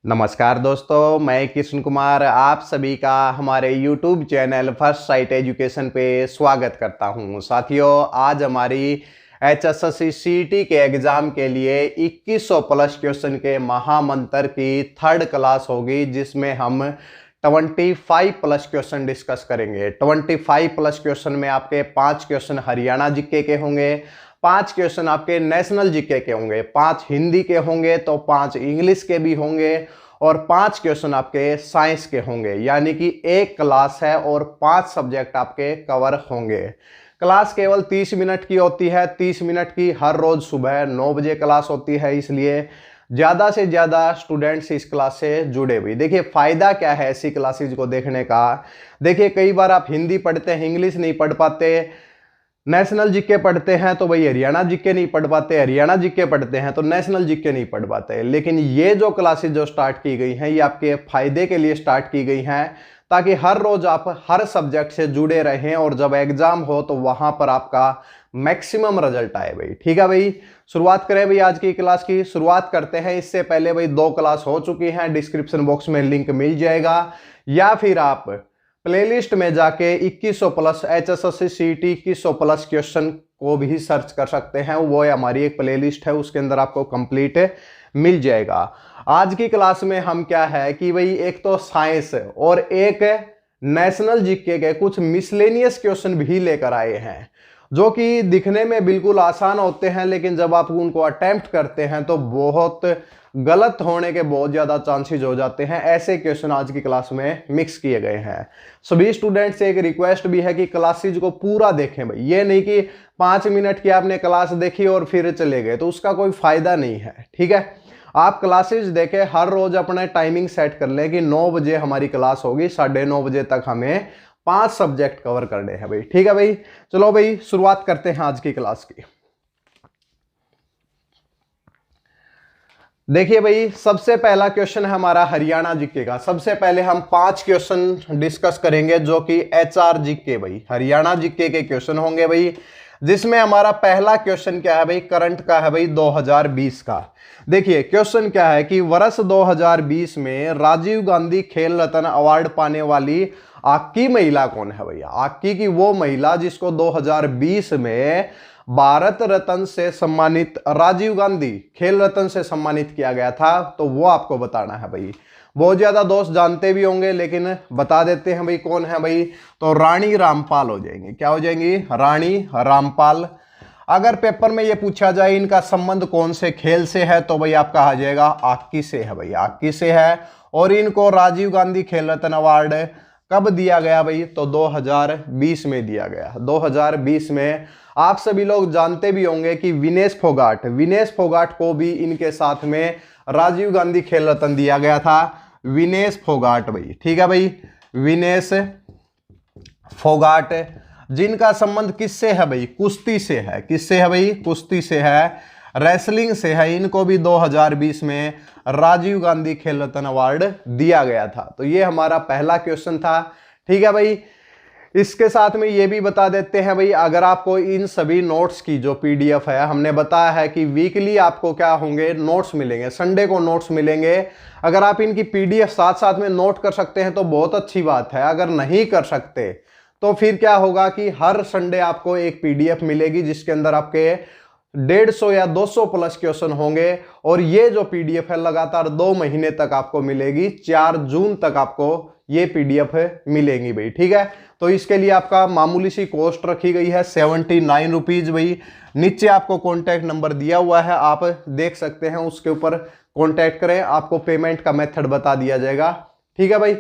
नमस्कार दोस्तों, मैं कृष्ण कुमार आप सभी का हमारे YouTube channel first sight education पे स्वागत करता हूं। साथियों, आज हमारी HSSC CET के एग्ज़ाम के लिए 2100 प्लस क्वेश्चन के महामंत्र की थर्ड क्लास होगी, जिसमें हम 25 प्लस क्वेश्चन डिस्कस करेंगे। 25 प्लस क्वेश्चन में आपके 5 क्वेश्चन हरियाणा जीके के होंगे, 5 क्वेश्चन आपके नेशनल जीके के होंगे, 5 हिंदी के होंगे तो 5 इंग्लिश के भी होंगे और 5 क्वेश्चन आपके साइंस के होंगे। यानी कि एक क्लास है और 5 सब्जेक्ट आपके कवर होंगे। क्लास केवल 30 मिनट की होती है। 30 मिनट की हर रोज सुबह 9 बजे क्लास होती है, इसलिए ज़्यादा से ज़्यादा स्टूडेंट्स इस क्लास से जुड़े हुए। देखिए फ़ायदा क्या है ऐसी क्लासेज को देखने का। देखिए कई बार आप हिंदी पढ़ते हैं, इंग्लिश नहीं पढ़ पाते, नेशनल जीके पढ़ते हैं तो भाई हरियाणा जीके नहीं पढ़ पाते, हरियाणा जीके पढ़ते हैं तो नेशनल जीके नहीं पढ़ पाते। लेकिन ये जो क्लासेस जो स्टार्ट की गई हैं, ये आपके फायदे के लिए स्टार्ट की गई हैं, ताकि हर रोज आप हर सब्जेक्ट से जुड़े रहें और जब एग्जाम हो तो वहां पर आपका मैक्सिमम रिजल्ट आए भाई। ठीक है भाई, शुरुआत करें भाई आज की क्लास की। शुरुआत करते हैं। इससे पहले भाई 2 क्लास हो चुकी हैं, डिस्क्रिप्शन बॉक्स में लिंक मिल जाएगा, या फिर आप प्लेलिस्ट में जाके 2100 plus HSSC CET 2100 plus question को भी सर्च कर सकते हैं। वो हमारी एक प्लेलिस्ट है, उसके अंदर आपको कंप्लीट मिल जाएगा। आज की क्लास में हम क्या है कि भाई एक तो साइंस और एक नेशनल जीके के कुछ मिसलेनियस क्वेश्चन भी लेकर आए हैं, जो कि दिखने में बिल्कुल आसान होते हैं, लेकिन जब आप उनको अटेम्प्ट करते हैं तो बहुत गलत होने के बहुत ज़्यादा चांसेस हो जाते हैं। ऐसे क्वेश्चन आज की क्लास में मिक्स किए गए हैं। सभी स्टूडेंट से एक रिक्वेस्ट भी है कि क्लासेज को पूरा देखें भाई। ये नहीं कि 5 मिनट की आपने क्लास देखी और फिर चले गए, तो उसका कोई फायदा नहीं है। ठीक है, आप क्लासेज देखें, हर रोज अपने टाइमिंग सेट कर लें कि 9 बजे हमारी क्लास होगी, 9:30 बजे तक हमें 5 सब्जेक्ट कवर करने हैं भाई। ठीक है भाई, चलो भाई शुरुआत करते हैं आज की क्लास की। देखिए भाई, सबसे पहला क्वेश्चन है हमारा हरियाणा जीके का। सबसे पहले हम 5 क्वेश्चन डिस्कस करेंगे, जो कि HR जीके भाई, हरियाणा जीके के क्वेश्चन होंगे भाई, जिसमें हमारा पहला क्वेश्चन क्या है भाई, करंट का है भाई 2020 का। देखिए क्वेश्चन क्या है कि वर्ष 2020 में राजीव गांधी खेल रत्न अवार्ड पाने वाली आकी महिला कौन है भैया। आकी की वो महिला जिसको 2020 में भारत रत्न से सम्मानित, राजीव गांधी खेल रत्न से सम्मानित किया गया था, तो वो आपको बताना है भाई। बहुत ज्यादा दोस्त जानते भी होंगे, लेकिन बता देते हैं भाई कौन है भाई। तो रानी रामपाल हो जाएंगी। क्या हो जाएंगी? रानी रामपाल। अगर पेपर में ये पूछा जाए इनका संबंध कौन से खेल से है, तो भाई आपका आ जाएगा हॉकी से है भाई, हॉकी से है। और इनको राजीव गांधी खेल रत्न अवार्ड कब दिया गया भाई? तो 2020 में दिया गया। 2020 में आप सभी लोग जानते भी होंगे कि विनेश फोगाट को भी इनके साथ में राजीव गांधी खेल रत्न दिया गया था। विनेश फोगाट भाई, ठीक है भाई, विनेश फोगाट, जिनका संबंध किससे है भाई? कुश्ती से है। किससे है भाई? कुश्ती से है, रेसलिंग से है। इनको भी 2020 में राजीव गांधी खेल रत्न अवार्ड दिया गया था। तो ये हमारा पहला क्वेश्चन था। ठीक है भाई, इसके साथ में ये भी बता देते हैं भाई, अगर आपको इन सभी नोट्स की जो PDF है, हमने बताया है कि वीकली आपको क्या होंगे, नोट्स मिलेंगे, संडे को नोट्स मिलेंगे। अगर आप इनकी PDF साथ साथ में नोट कर सकते हैं तो बहुत अच्छी बात है। अगर नहीं कर सकते तो फिर क्या होगा कि हर संडे आपको एक PDF मिलेगी, जिसके अंदर आपके 150 या 200 प्लस क्वेश्चन होंगे। और ये जो PDF है लगातार 2 महीने तक आपको मिलेगी। 4 जून तक आपको ये PDF मिलेंगी भाई। ठीक है, तो इसके लिए आपका मामूली सी कॉस्ट रखी गई है 79 रुपीज भाई। नीचे आपको कॉन्टैक्ट नंबर दिया हुआ है, आप देख सकते हैं, उसके ऊपर कॉन्टैक्ट करें, आपको पेमेंट का मेथड बता दिया जाएगा। ठीक है भाई,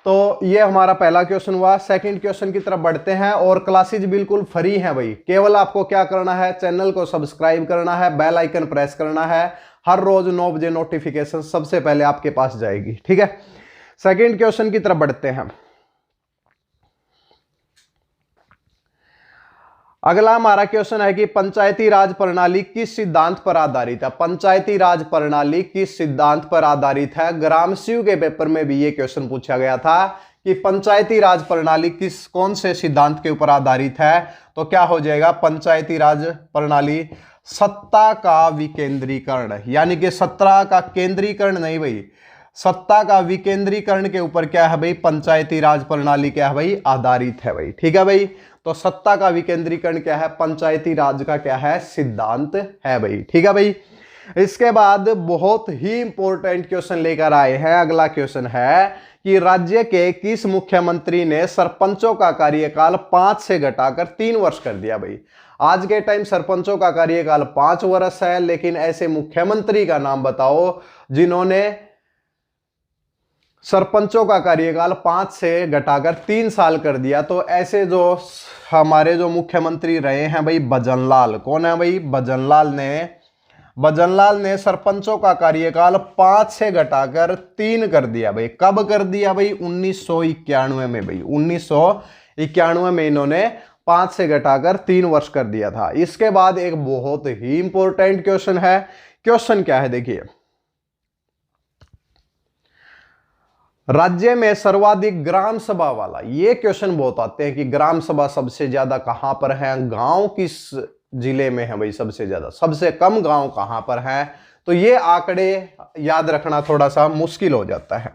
तो ये हमारा पहला क्वेश्चन हुआ। सेकंड क्वेश्चन की तरफ बढ़ते हैं। और क्लासेज बिल्कुल फ्री हैं भाई। केवल आपको क्या करना है, चैनल को सब्सक्राइब करना है, बेल आइकन प्रेस करना है। हर रोज 9 बजे नोटिफिकेशन सबसे पहले आपके पास जाएगी। ठीक है, सेकंड क्वेश्चन की तरफ बढ़ते हैं। अगला हमारा क्वेश्चन है कि पंचायती राज प्रणाली किस सिद्धांत पर आधारित है? पंचायती राज प्रणाली किस सिद्धांत पर आधारित है? ग्राम CU के पेपर में भी ये क्वेश्चन पूछा गया था कि पंचायती राज प्रणाली कौन से सिद्धांत के ऊपर आधारित है? तो क्या हो जाएगा? पंचायती राज प्रणाली सत्ता का विकेंद्रीकरण, यानी कि सत्ता का केंद्रीकरण नहीं भाई, सत्ता का विकेंद्रीकरण के ऊपर क्या है भाई, पंचायती राज प्रणाली क्या है भाई, आधारित है भाई। ठीक है भाई, तो सत्ता का विकेंद्रीकरण क्या है, पंचायती राज का क्या है, सिद्धांत है भाई। ठीक है भाई, इसके बाद बहुत ही इंपॉर्टेंट क्वेश्चन लेकर आए हैं। अगला क्वेश्चन है कि राज्य के किस मुख्यमंत्री ने सरपंचों का कार्यकाल 5 से घटाकर 3 वर्ष कर दिया भाई। आज के टाइम सरपंचों का कार्यकाल 5 वर्ष है, लेकिन ऐसे मुख्यमंत्री का नाम बताओ जिन्होंने सरपंचों का कार्यकाल 5 से घटाकर 3 साल कर दिया। तो ऐसे जो हमारे जो मुख्यमंत्री रहे हैं भाई, भजनलाल। कौन है भाई, भजनलाल ने सरपंचों का कार्यकाल 5 से घटाकर 3 कर दिया भाई। कब कर दिया भाई, 1991 में भाई। 1991 में इन्होंने 5 से घटाकर 3 वर्ष कर दिया था। इसके बाद एक बहुत ही इंपॉर्टेंट क्वेश्चन है। क्वेश्चन क्या है देखिए, राज्य में सर्वाधिक ग्राम सभा वाला, ये क्वेश्चन बहुत आते हैं कि ग्राम सभा सबसे ज्यादा कहां पर है, गांव किस जिले में है भाई सबसे ज्यादा, सबसे कम गांव कहां पर है। तो ये आंकड़े याद रखना थोड़ा सा मुश्किल हो जाता है।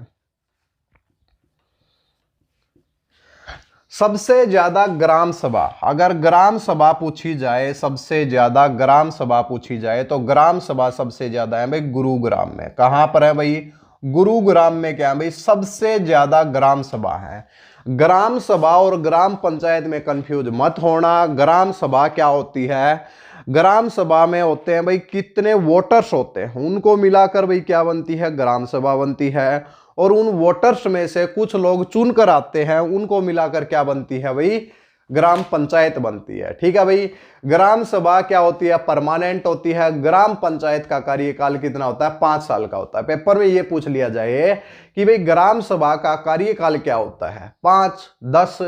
सबसे ज्यादा ग्राम सभा, अगर ग्राम सभा पूछी जाए, सबसे ज्यादा ग्राम सभा पूछी जाए तो ग्राम सभा सबसे ज्यादा है भाई गुरुग्राम में। कहां पर है भाई, गुरुग्राम में क्या है भाई, सबसे ज्यादा ग्राम सभा है। ग्राम सभा और ग्राम पंचायत में कंफ्यूज मत होना। ग्राम सभा क्या होती है, ग्राम सभा में होते हैं भाई कितने वोटर्स होते हैं, उनको मिलाकर भाई क्या बनती है, ग्राम सभा बनती है। और उन वोटर्स में से कुछ लोग चुन कर आते हैं, उनको मिलाकर क्या बनती है भाई, ग्राम पंचायत बनती है। ठीक है भाई, ग्राम सभा क्या होती है, परमानेंट होती है। ग्राम पंचायत का कार्यकाल कितना होता है, 5 साल का होता है। पेपर में ये पूछ लिया जाए कि भाई ग्राम सभा का कार्यकाल क्या होता है, 5, 10,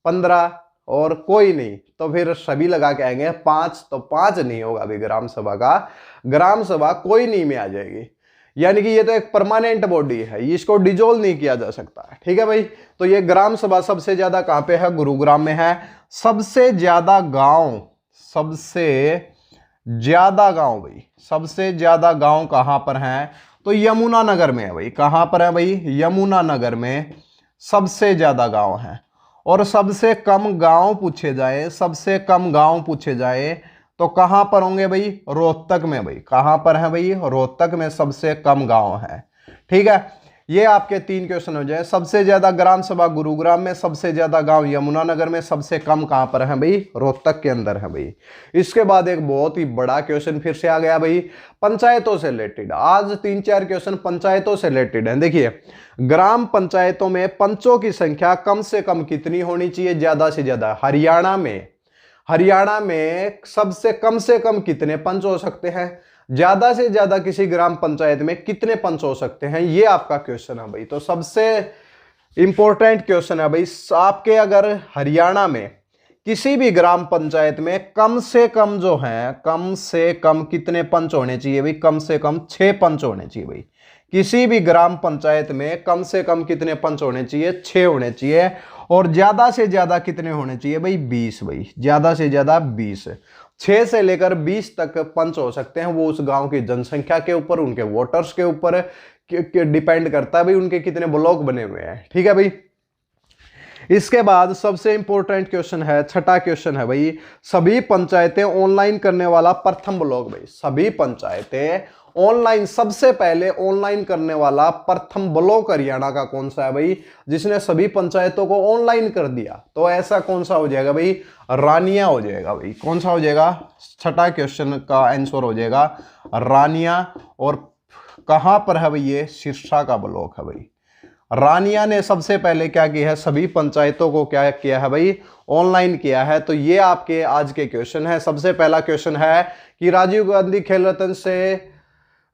15 और कोई नहीं, तो फिर सभी लगा के आएंगे 5, तो 5 नहीं होगा भाई ग्राम सभा का। ग्राम सभा कोई नहीं में आ जाएगी, यानी कि ये तो एक परमानेंट बॉडी है, इसको डिजोल्व नहीं किया जा सकता। ठीक है भाई, तो ये ग्राम सभा सबसे ज्यादा कहां पे है, गुरुग्राम में है। सबसे ज्यादा गांव, सबसे ज्यादा गांव भाई, सबसे ज्यादा गांव कहां पर हैं, तो यमुनानगर में है भाई। कहां पर है भाई, यमुनानगर में सबसे ज्यादा गांव हैं। और सबसे कम गांव पूछे जाए, सबसे कम गांव पूछे जाए तो कहां पर होंगे भाई, रोहतक में भाई। कहां पर है भाई, रोहतक में सबसे कम गांव है। ठीक है, ये आपके 3 क्वेश्चन हो जाए। सबसे ज्यादा ग्राम सभा गुरुग्राम में, सबसे ज्यादा गांव यमुनानगर में, सबसे कम कहां पर है भाई, रोहतक के अंदर है भाई। इसके बाद एक बहुत ही बड़ा क्वेश्चन फिर से आ गया भाई, पंचायतों से रिलेटेड। आज 3-4 क्वेश्चन पंचायतों से रिलेटेड है। देखिए, ग्राम पंचायतों में पंचों की संख्या कम से कम कितनी होनी चाहिए, ज्यादा से ज्यादा। हरियाणा में सबसे कम से कम कितने पंच हो सकते हैं, ज्यादा से ज्यादा किसी ग्राम पंचायत में कितने पंच हो सकते हैं, ये आपका क्वेश्चन है भाई। तो सबसे इंपॉर्टेंट क्वेश्चन है भाई, आपके अगर हरियाणा में किसी भी ग्राम पंचायत में कम से कम जो है, कम से कम कितने पंच होने चाहिए भाई, कम से कम 6 पंच होने चाहिए भाई। किसी भी ग्राम पंचायत में कम से कम कितने पंच होने चाहिए, 6 होने चाहिए। और ज्यादा से ज्यादा कितने होने चाहिए भाई, 20 भाई, ज्यादा से ज्यादा 20। 6 से लेकर 20 तक पंच हो सकते हैं। वो उस गांव की जनसंख्या के ऊपर, उनके वोटर्स के ऊपर डिपेंड करता है भाई, उनके कितने ब्लॉक बने हुए हैं। ठीक है भाई, इसके बाद सबसे इंपॉर्टेंट क्वेश्चन है, छठा क्वेश्चन है भाई, सभी पंचायतें ऑनलाइन करने वाला प्रथम ब्लॉक भाई। सभी पंचायतें ऑनलाइन, सबसे पहले ऑनलाइन करने वाला प्रथम ब्लॉक हरियाणा का कौन सा है भाई, जिसने सभी पंचायतों को ऑनलाइन कर दिया। तो ऐसा कौन सा हो जाएगा भाई, रानिया हो जाएगा भाई। कौन सा हो जाएगा, छठा क्वेश्चन का आंसर हो जाएगा रानिया। और कहां पर है भाई, ये सिरसा का ब्लॉक है भाई। रानिया ने सबसे पहले क्या किया है, सभी पंचायतों को क्या किया है भाई, ऑनलाइन किया है। तो ये आपके आज के क्वेश्चन है। सबसे पहला क्वेश्चन है कि राजीव गांधी खेल रत्न से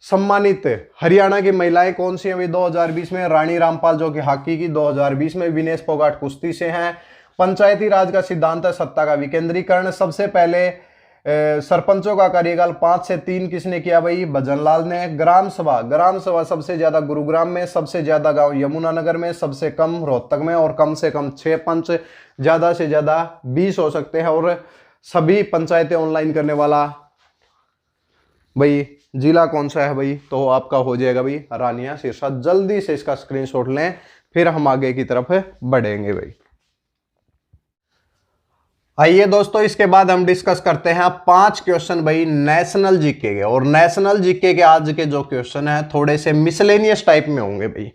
सम्मानित हरियाणा की महिलाएं कौन सी हैं भाई 2020 में, रानी रामपाल जो कि हॉकी की, 2020 में विनेश फोगाट कुश्ती से हैं। पंचायती राज का सिद्धांत है सत्ता का विकेंद्रीकरण। सबसे पहले सरपंचों का कार्यकाल 5 से 3 किसने किया भाई, भजनलाल ने। ग्राम सभा सबसे ज्यादा गुरुग्राम में, सबसे ज्यादा गांव यमुनानगर में, सबसे कम रोहतक में, और कम से कम 6 पंच, ज्यादा से ज्यादा 20 हो सकते हैं। और सभी पंचायतें ऑनलाइन करने वाला भाई जिला कौन सा है भाई, तो आपका हो जाएगा भाई रानिया सिरसा। जल्दी से इसका स्क्रीनशॉट लें, फिर हम आगे की तरफ बढ़ेंगे भाई। आइए दोस्तों, इसके बाद हम डिस्कस करते हैं 5 क्वेश्चन भाई नेशनल जीके के। और नेशनल जीके के आज के जो क्वेश्चन हैं थोड़े से मिसलेनियस टाइप में होंगे भाई,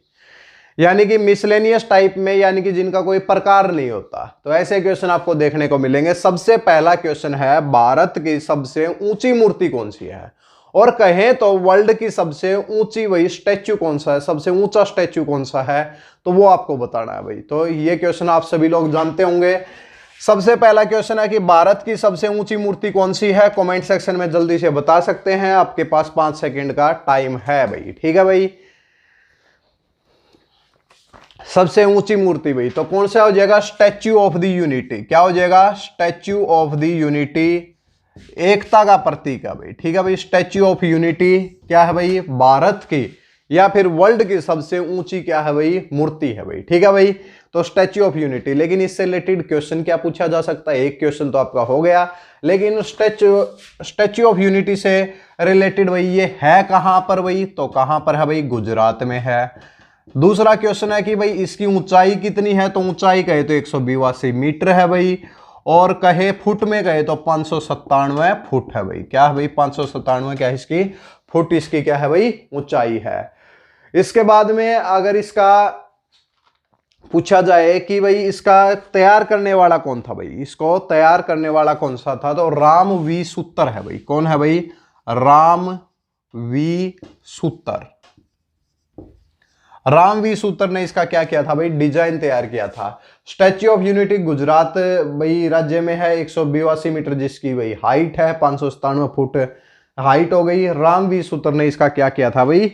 यानी कि मिसलेनियस टाइप में, यानी कि जिनका कोई प्रकार नहीं होता, तो ऐसे क्वेश्चन आपको देखने को मिलेंगे। सबसे पहला क्वेश्चन है, भारत की सबसे ऊंची मूर्ति कौन सी है, और कहें तो वर्ल्ड की सबसे ऊंची वही स्टैच्यू कौन सा है, सबसे ऊंचा स्टैच्यू कौन सा है, तो वो आपको बताना है भाई। तो ये क्वेश्चन आप सभी लोग जानते होंगे। सबसे पहला क्वेश्चन है कि भारत की सबसे ऊंची मूर्ति कौन सी है, कमेंट सेक्शन में जल्दी से बता सकते हैं, आपके पास 5 सेकंड का टाइम है भाई। ठीक है भाई, सबसे ऊंची मूर्ति भाई तो कौन सा हो जाएगा, स्टैच्यू ऑफ द यूनिटी। क्या हो जाएगा, स्टैच्यू ऑफ द यूनिटी, एकता का प्रतीक है भाई। ठीक है भाई, स्टैच्यू ऑफ यूनिटी क्या है भाई, भारत की या फिर वर्ल्ड की सबसे ऊंची क्या है भाई, मूर्ति है भाई। ठीक है भाई, तो स्टैच्यू ऑफ यूनिटी। लेकिन इससे रिलेटेड क्वेश्चन क्या पूछा जा सकता है, एक क्वेश्चन तो आपका हो गया, लेकिन स्टैच्यू ऑफ यूनिटी से रिलेटेड भाई ये है कहां पर भाई, तो कहां पर है भाई, गुजरात में है। दूसरा क्वेश्चन है कि भाई इसकी ऊंचाई कितनी है, तो ऊंचाई कहे तो 182 मीटर है भाई, और कहे फुट में कहे तो 597 फुट है भाई। क्या है भाई, 597 क्या है इसकी फुट, इसकी क्या है भाई ऊंचाई है। इसके बाद में अगर इसका पूछा जाए कि भाई इसका तैयार करने वाला कौन था भाई, इसको तैयार करने वाला कौन सा था, तो राम वी सूतर है भाई। कौन है भाई, राम वी सूतर। राम वी सूतर ने इसका क्या किया था भाई, डिजाइन तैयार किया था। स्टैच्यू ऑफ यूनिटी गुजरात भाई राज्य में है, 182 मीटर जिसकी भाई हाइट है, 597 फुट हाइट हो गई। राम वी सूतर ने इसका क्या किया था भाई,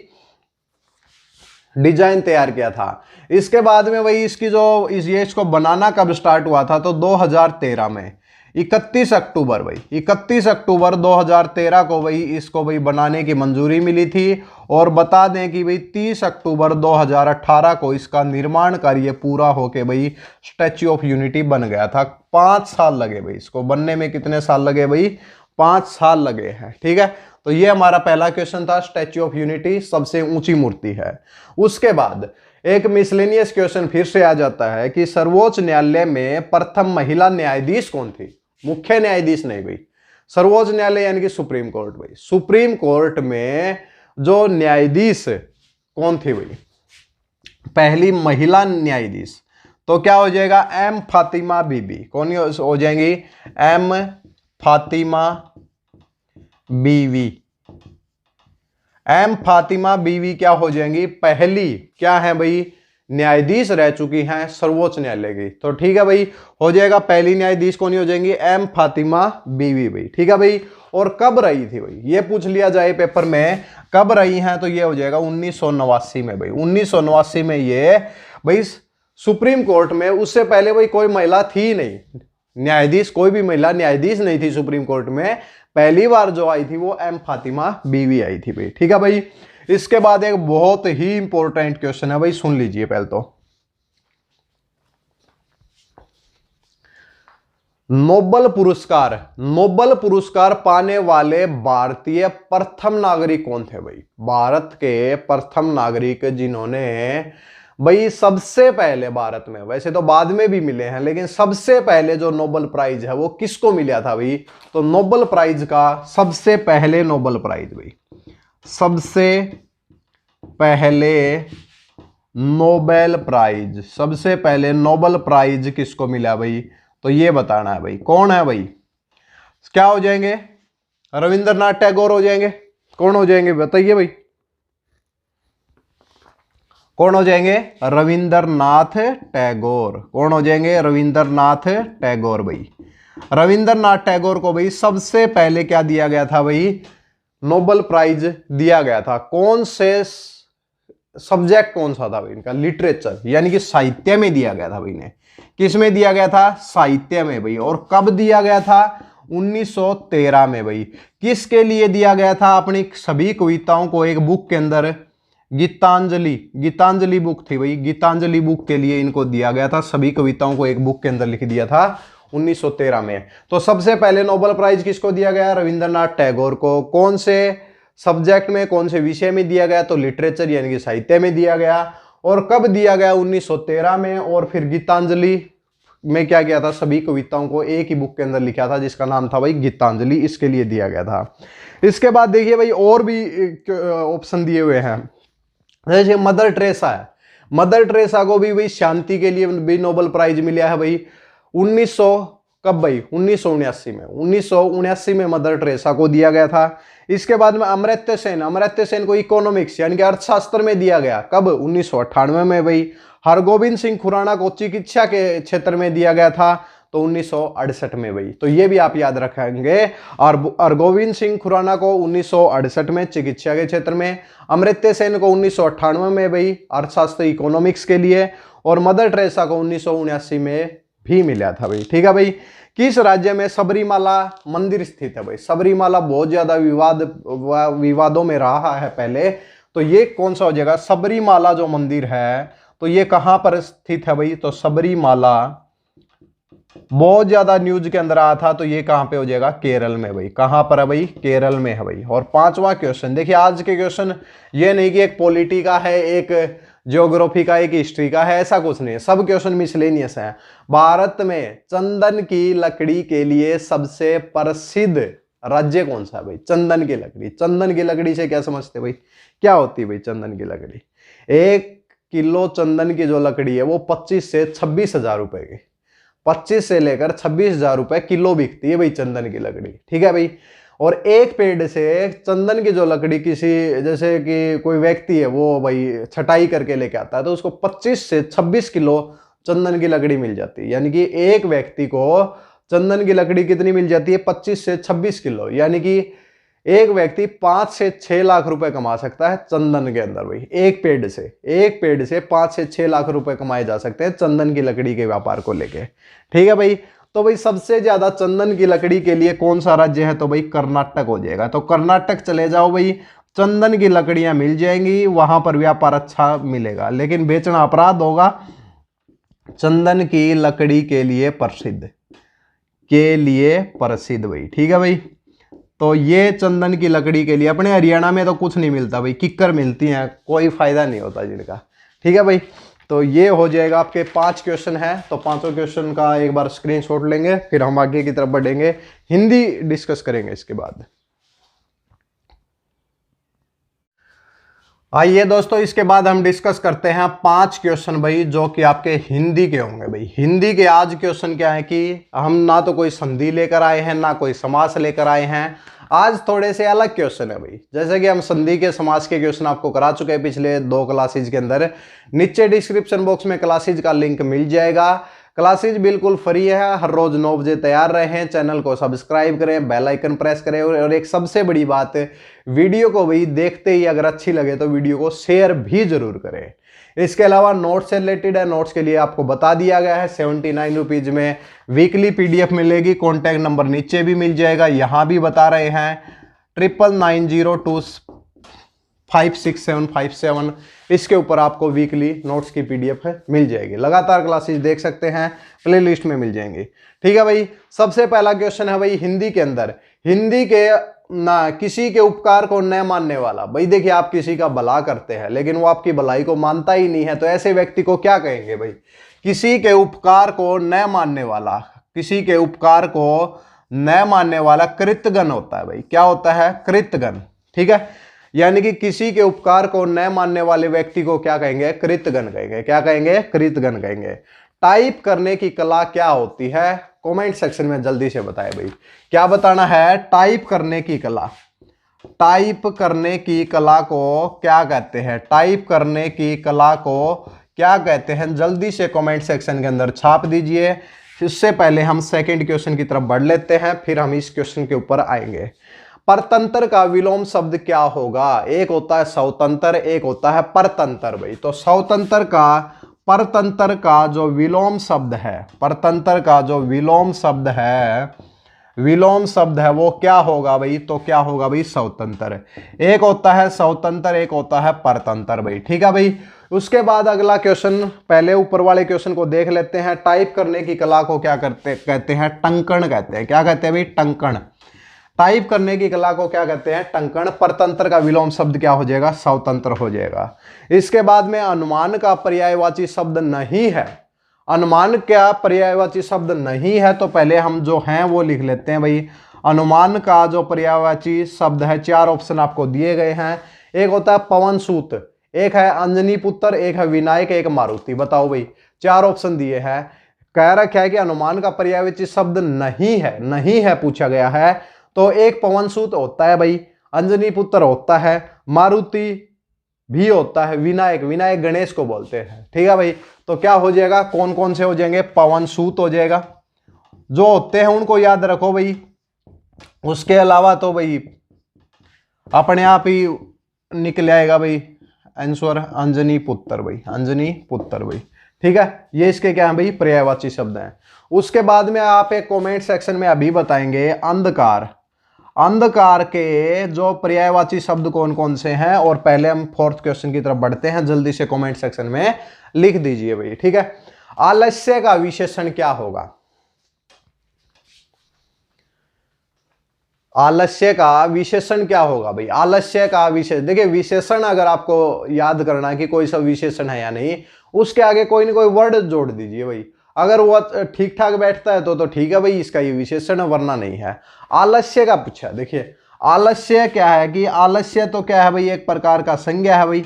डिजाइन तैयार किया था। इसके बाद में भाई इसकी जो इसको बनाना कब स्टार्ट हुआ था, तो 2013 में 31 अक्टूबर भाई, 31 अक्टूबर 2013 को भाई इसको भाई बनाने की मंजूरी मिली थी। और बता दें कि भाई 30 अक्टूबर 2018 को इसका निर्माण कार्य पूरा होके भाई स्टैच्यू ऑफ यूनिटी बन गया था। 5 साल लगे भाई इसको बनने में, कितने साल लगे भाई, 5 साल लगे हैं। ठीक है, तो ये हमारा पहला क्वेश्चन था, स्टैच्यू ऑफ यूनिटी सबसे ऊंची मूर्ति है। उसके बाद एक मिसलेनियस क्वेश्चन फिर से आ जाता है कि सर्वोच्च न्यायालय में प्रथम महिला न्यायाधीश कौन थी, मुख्य न्यायाधीश नहीं भाई, सर्वोच्च न्यायालय यानी कि सुप्रीम कोर्ट भाई। सुप्रीम कोर्ट में जो न्यायाधीश कौन थी भाई, पहली महिला न्यायाधीश, तो क्या हो जाएगा, एम फातिमा बीबी। कौन हो जाएंगी, एम फातिमा बीवी। एम फातिमा बीवी क्या हो जाएंगी, पहली क्या है भाई, न्यायाधीश रह चुकी हैं सर्वोच्च न्यायालय की। तो ठीक है भाई, हो जाएगा पहली न्यायाधीश कौन हो जाएंगी, एम फातिमा बीवी भाई। ठीक है भाई, और कब रही थी भाई, ये पूछ लिया जाए पेपर में कब रही हैं, तो ये हो जाएगा 1989 में भाई। 1989 में ये भाई सुप्रीम कोर्ट में, उससे पहले भाई कोई महिला थी नहीं न्यायाधीश, कोई भी महिला न्यायाधीश नहीं थी सुप्रीम कोर्ट में। पहली बार जो आई थी वो एम फातिमा बीवी आई थी भाई। ठीक है भाई, इसके बाद एक बहुत ही इंपॉर्टेंट क्वेश्चन है भाई, सुन लीजिए पहले तो। नोबेल पुरस्कार पाने वाले भारतीय प्रथम नागरिक कौन थे भाई, भारत के प्रथम नागरिक जिन्होंने भाई सबसे पहले भारत में, वैसे तो बाद में भी मिले हैं, लेकिन सबसे पहले जो नोबेल प्राइज है वो किसको मिला था भाई, तो नोबेल प्राइज का सबसे पहले नोबेल प्राइज भाई, सबसे पहले नोबेल प्राइज, सबसे पहले नोबेल प्राइज किसको मिला भाई, तो ये बताना है भाई कौन है भाई। क्या हो जाएंगे, रविंद्रनाथ टैगोर हो जाएंगे। कौन हो जाएंगे बताइए भाई, कौन हो जाएंगे, रविंद्रनाथ टैगोर। कौन हो जाएंगे, रविंद्रनाथ टैगोर भाई। रविंद्रनाथ टैगोर को भाई सबसे पहले क्या दिया गया था भाई, नोबेल प्राइज दिया गया था। कौन से सब्जेक्ट कौन सा था भाई इनका, लिटरेचर यानी कि साहित्य में दिया गया था भाई ने। किस में दिया गया था, साहित्य में भाई। और कब दिया गया था, 1913 में भाई। किसके लिए दिया गया था, अपनी सभी कविताओं को एक बुक के अंदर, गीतांजलि बुक थी भाई, गीतांजलि बुक के लिए इनको दिया गया था, सभी कविताओं को एक बुक के अंदर लिख दिया था 1913 में। तो सबसे पहले नोबेल प्राइज किसको दिया गया, रविंद्रनाथ टैगोर को। कौन से सब्जेक्ट में कौन से विषय में दिया गया, तो लिटरेचर यानी कि साहित्य में दिया गया। और कब दिया गया, 1913 में। और फिर गीतांजलि में क्या किया था, सभी कविताओं को एक ही बुक के अंदर लिखा था जिसका नाम था भाई गीतांजलि, इसके लिए दिया गया था। इसके बाद देखिए भाई और भी ऑप्शन दिए हुए हैं, जैसे मदर टेरेसा है। मदर टेरेसा को भी भाई शांति के लिए भी नोबेल प्राइज मिला है भाई 1900 कब भाई 1979 में। 1979 में मदर टेरेसा को दिया गया था। इसके बाद में अमर्त्य सेन, अमर्त्य सेन को इकोनॉमिक्स यानी कि अर्थशास्त्र में दिया गया कब, 1998 में भाई। हरगोविंद सिंह खुराना को चिकित्सा के क्षेत्र में दिया गया था तो 1968 में भाई। तो ये भी आप याद रखेंगे। और हरगोविंद सिंह खुराना को 1968 में चिकित्सा के क्षेत्र में, अमर्त्य सेन को 1998 में भाई अर्थशास्त्र इकोनॉमिक्स के लिए, और मदर टेरेसा को 1979 में भी मिला था भाई। ठीक है भाई। किस राज्य में सबरीमाला मंदिर स्थित है भाई। सबरीमाला बहुत ज्यादा विवादों में रहा है पहले, तो ये कौन सा हो जाएगा, सबरीमाला जो मंदिर है तो ये कहां पर स्थित है भाई, तो सबरीमाला बहुत ज्यादा न्यूज के अंदर आया था, तो ये कहां पे हो जाएगा, केरल में भाई। कहां पर है भाई, केरल में है भाई। और पांचवा क्वेश्चन देखिए, आज के क्वेश्चन ये नहीं कि एक पॉलिटी का है, एक ज्योग्राफी का, एक हिस्ट्री का है, ऐसा कुछ नहीं है, सब क्वेश्चन मिसलेनियस है। भारत में चंदन की लकड़ी के लिए सबसे प्रसिद्ध राज्य कौन सा है भाई, चंदन की लकड़ी। चंदन की लकड़ी से क्या समझते भाई, क्या होती है भाई चंदन की लकड़ी। 1 किलो चंदन की जो लकड़ी है वो 25 से 26 हजार रुपए की, 25 से लेकर 26 हजार रुपए किलो बिकती है भाई चंदन की लकड़ी। ठीक है भाई। और एक पेड़ से चंदन की जो लकड़ी किसी, जैसे कि कोई व्यक्ति है वो भाई छटाई करके लेके आता है, तो उसको 25 से 26 किलो चंदन की लकड़ी मिल जाती है। यानी कि एक व्यक्ति को चंदन की लकड़ी कितनी मिल जाती है, 25 से 26 किलो। यानी कि एक व्यक्ति 5 से 6 लाख रुपए कमा सकता है चंदन के अंदर भाई। एक पेड़ से 5 से 6 लाख रुपए कमाए जा सकते हैं चंदन की लकड़ी के व्यापार को लेके। ठीक है भाई। तो भाई सबसे ज्यादा चंदन की लकड़ी के लिए कौन सा राज्य है, तो भाई कर्नाटक हो जाएगा। तो कर्नाटक चले जाओ भाई, चंदन की लकड़ियां मिल जाएंगी, वहां पर व्यापार अच्छा मिलेगा, लेकिन बेचना अपराध होगा। चंदन की लकड़ी के लिए प्रसिद्ध भाई। ठीक है भाई। तो ये चंदन की लकड़ी के लिए अपने हरियाणा में तो कुछ नहीं मिलता भाई, किक्कर मिलती हैं, कोई फायदा नहीं होता जिनका। ठीक है भाई। तो ये हो जाएगा, आपके 5 क्वेश्चन हैं, तो पांचों क्वेश्चन का एक बार स्क्रीनशॉट लेंगे, फिर हम आगे की तरफ बढ़ेंगे, हिंदी डिस्कस करेंगे इसके बाद। आइए दोस्तों, इसके बाद हम डिस्कस करते हैं 5 क्वेश्चन भाई जो कि आपके हिंदी के होंगे भाई। हिंदी के आज क्वेश्चन क्या है कि हम ना तो कोई संधि लेकर आए हैं, ना कोई समास लेकर आए हैं। आज थोड़े से अलग क्वेश्चन है भाई। जैसे कि हम संधि के समास के क्वेश्चन आपको करा चुके हैं पिछले 2 क्लासेज के अंदर। नीचे डिस्क्रिप्शन बॉक्स में क्लासेज का लिंक मिल जाएगा। क्लासेज बिल्कुल फ्री है, हर रोज 9 बजे तैयार रहें। चैनल को सब्सक्राइब करें, बेल आइकन प्रेस करें, और एक सबसे बड़ी बात, वीडियो को भाई देखते ही अगर अच्छी लगे तो वीडियो को शेयर भी जरूर करें। इसके अलावा नोट्स से रिलेटेड है, नोट्स के लिए आपको बता दिया गया है 79 रुपीज में वीकली PDF मिलेगी। कॉन्टैक्ट नंबर नीचे भी मिल जाएगा, यहां भी बता रहे हैं 9990256757। इसके ऊपर आपको वीकली नोट्स की PDF मिल जाएगी। लगातार क्लासेस देख सकते हैं, प्ले लिस्ट में मिल जाएंगी। ठीक है भाई। सबसे पहला क्वेश्चन है भाई हिंदी के अंदर, हिंदी के ना किसी के उपकार को न मानने वाला। भाई देखिए, आप किसी का भला करते हैं लेकिन वो आपकी भलाई को मानता ही नहीं है, तो ऐसे व्यक्ति को क्या कहेंगे भाई, किसी के उपकार को न मानने वाला। किसी के उपकार को न मानने वाला कृतघ्न होता है भाई। क्या होता है, कृतघ्न। ठीक है। यानी कि किसी के उपकार को न मानने वाले व्यक्ति को क्या कहेंगे, कृतघ्न कहेंगे। क्या कहेंगे, कृतघ्न कहेंगे। टाइप करने की कला क्या होती है, कमेंट सेक्शन में जल्दी से बताएं भाई, क्या बताना है। टाइप करने की कला, टाइप करने की कला को क्या कहते हैं, टाइप करने की कला को क्या कहते हैं, जल्दी से कमेंट सेक्शन के अंदर छाप दीजिए। इससे पहले हम सेकंड क्वेश्चन की तरफ बढ़ लेते हैं, फिर हम इस क्वेश्चन के ऊपर आएंगे। परतंत्र का विलोम शब्द क्या होगा। एक होता है स्वतंत्र, एक होता है परतंत्र भाई। तो स्वतंत्र का, परतंत्र का जो विलोम शब्द है, परतंत्र का जो विलोम शब्द है, विलोम शब्द है वो क्या होगा भाई, तो क्या होगा भाई, स्वतंत्र। एक होता है स्वतंत्र, एक होता है परतंत्र भाई। ठीक है भाई। उसके बाद अगला क्वेश्चन, पहले ऊपर वाले क्वेश्चन को देख लेते हैं। टाइप करने की कला को क्या कहते हैं, टंकण कहते हैं। क्या कहते हैं भाई, टंकण। टाइप करने की कला को क्या कहते हैं? टंकण। परतंत्र का विलोम शब्द क्या हो जाएगा? स्वतंत्र हो जाएगा। इसके बाद में अनुमान का पर्यायवाची शब्द नहीं है। अनुमान क्या पर्यायवाची शब्द नहीं है? तो पहले हम जो हैं वो लिख लेते हैं भाई। अनुमान का जो पर्यायवाची शब्द है, 4 ऑप्शन आपको दिए गए हैं। एक होता है पवन सूत, एक है अंजनी पुत्र, एक है विनायक, एक मारुति। बताओ भाई, 4 ऑप्शन दिए हैं। कह रखा है कि अनुमान का पर्यायवाची शब्द नहीं है, नहीं है पूछा गया है। तो एक पवन सूत होता है भाई, अंजनी पुत्र होता है, मारुति भी होता है, विनायक, विनायक गणेश को बोलते हैं। ठीक है भाई, तो क्या हो जाएगा? कौन कौन से हो जाएंगे? पवन सूत हो जाएगा, जो होते हैं उनको याद रखो भाई। उसके अलावा तो भाई अपने आप ही निकल आएगा भाई आंसर, अंजनी पुत्र भाई, अंजनी पुत्र भाई। ठीक है, ये इसके क्या है भाई? पर्यायवाची शब्द हैं। उसके बाद में आप एक कमेंट सेक्शन में अभी बताएंगे अंधकार। अंधकार के जो पर्यायवाची शब्द कौन कौन से हैं, और पहले हम 4th क्वेश्चन की तरफ बढ़ते हैं। जल्दी से कमेंट सेक्शन में लिख दीजिए भाई। ठीक है, आलस्य का विशेषण क्या होगा? आलस्य का विशेषण क्या होगा भाई? आलस्य का विशेषण, देखिए विशेषण अगर आपको याद करना कि कोई सा विशेषण है या नहीं, उसके आगे कोई ना कोई वर्ड जोड़ दीजिए भाई। अगर वो ठीक ठाक बैठता है तो ठीक है भाई, इसका ये विशेषण है, वरना नहीं है। आलस्य का पूछा, देखिए आलस्य क्या है कि आलस्य तो क्या है भाई? एक प्रकार का संज्ञा है भाई।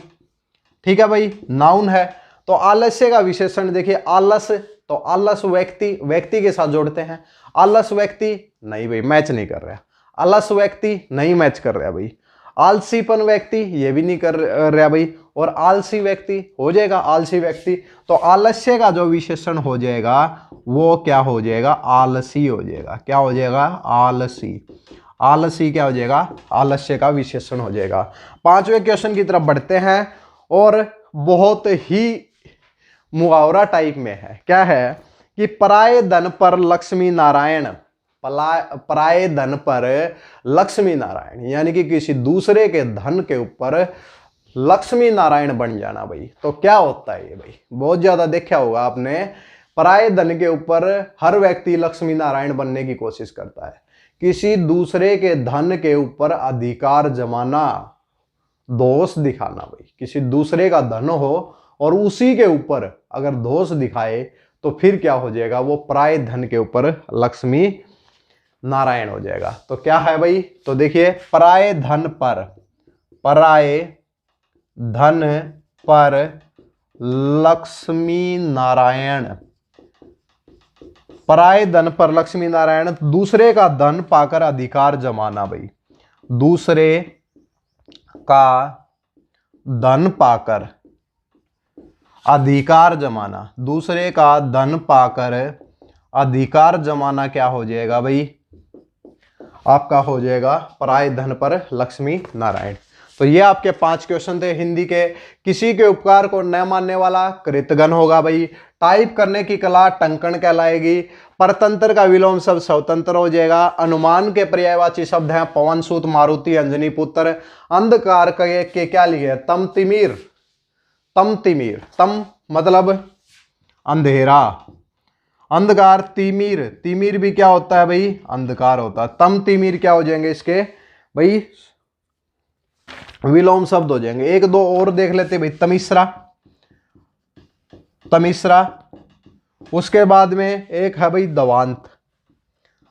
ठीक है भाई, नाउन है। तो आलस्य का विशेषण देखिए, आलस, तो आलस व्यक्ति, व्यक्ति के साथ जोड़ते हैं। आलस व्यक्ति नहीं भाई, मैच नहीं कर रहा। अलस व्यक्ति नहीं मैच कर रहा भाई। आलसीपन व्यक्ति ये भी नहीं कर रहा भाई। और आलसी व्यक्ति हो जाएगा आलसी व्यक्ति। तो आलस्य का जो विशेषण हो जाएगा वो क्या हो जाएगा? आलसी हो जाएगा। क्या हो जाएगा? आलसी। आलसी क्या हो जाएगा? आलस्य का विशेषण हो जाएगा। 5वें क्वेश्चन की तरफ बढ़ते हैं, और बहुत ही मुहावरा टाइप में है। क्या है कि पराये धन पर लक्ष्मी नारायण, पराये धन पर लक्ष्मी नारायण, यानी कि किसी दूसरे के धन के ऊपर लक्ष्मी नारायण बन जाना भाई। तो क्या होता है ये भाई? बहुत ज्यादा देखा होगा आपने। पराये धन के ऊपर हर व्यक्ति लक्ष्मी नारायण बनने की कोशिश करता है। किसी दूसरे के धन के ऊपर अधिकार जमाना, दोष दिखाना भाई। किसी दूसरे का धन हो और उसी के ऊपर अगर दोष दिखाए तो फिर क्या हो जाएगा? वो पराये धन के ऊपर लक्ष्मी नारायण हो जाएगा। तो क्या है भाई? तो देखिए, पराये धन पर, पराये धन पर लक्ष्मी नारायण, पराये धन पर लक्ष्मी नारायण, दूसरे का धन पाकर अधिकार जमाना भाई। दूसरे का धन पाकर अधिकार जमाना, दूसरे का धन पाकर अधिकार जमाना क्या हो जाएगा भाई? आपका हो जाएगा पराये धन पर लक्ष्मी नारायण। तो ये आपके 5 क्वेश्चन थे हिंदी के। किसी के उपकार को न मानने वाला कृतघ्न होगा भाई। टाइप करने की कला टंकण कहलाएगी। परतंत्र का विलोम शब्द स्वतंत्र हो जाएगा। अनुमान के पर्यायवाची शब्द हैं पवन सूत, मारुति, अंजनी पुत्र। अंधकार के क्या लिखे? तम तिमिर, तम तिमिर, तम मतलब अंधेरा, अंधकार। तिमिर, तिमिर भी क्या होता है भाई? अंधकार होता है। तम तिमिर क्या हो जाएंगे इसके भाई? विलोम शब्द हो जाएंगे। 1-2 और देख लेते भाई। तमिश्रा, तमिश्रा। उसके बाद में एक है भाई दवांत,